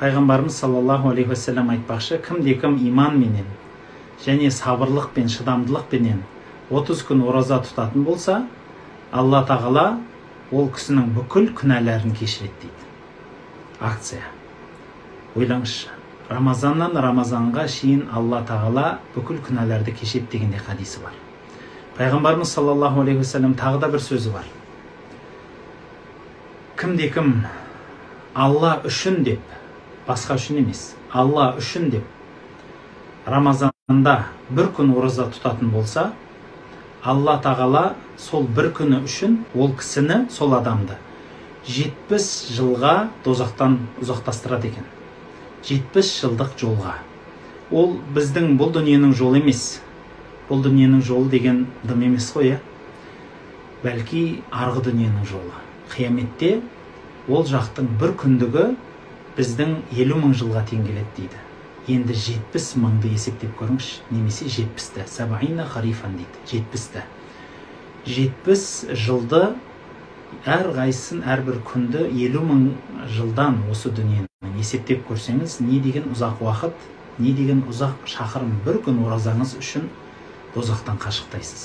Пайғамбарымыз саллаллаху алейхи уассалам айтпақшы, кімде-кім иман менен және сабырлық пен шыдамдылық пенен 30 күн ораза тұтатын болса, Алла тағала ол кісінің бүкіл күнәләрін кешіреді дейді. Акция. Ойлаңызшы, Рамазаннан Рамазанға шейін Алла тағала бүкіл күнәләрді кешеді дегенде хадисі бар. Пайғамбарымыз саллаллаху алейхи уассалам тағы да бір сөзі бар. Кімде-кім Алла үшін деп, басқа үшін емес, Алла үшін деп Рамазанда бір күн ораза тұтатын болса, Алла тағала сол бір күні үшін ол кісіні, сол адамды 70 жылға дозақтан ұзақтастырады екен. 70 жылдық жолға. Ол біздің бұл дүниенің жолы емес. Бұл дүниенің жолы деген дым емес қой, бәлки арғы дүниенің жолы. Қияметте ол жақтың бір күндігі біздің 50 мың жылға тең келеді дейді. Енді 70 мыңды есептеп көріңізші, немесе 70-ті, сабаина харифан дейді, 70-ті. 70 жылды әр қайсысын, әрбір күнді 50 мың жылдан осы дүниені есептеп көрсеңіз, не деген ұзақ уақыт, не деген ұзақ шақырым бір күн оразаңыз үшін дозақтан қашықтайсыз.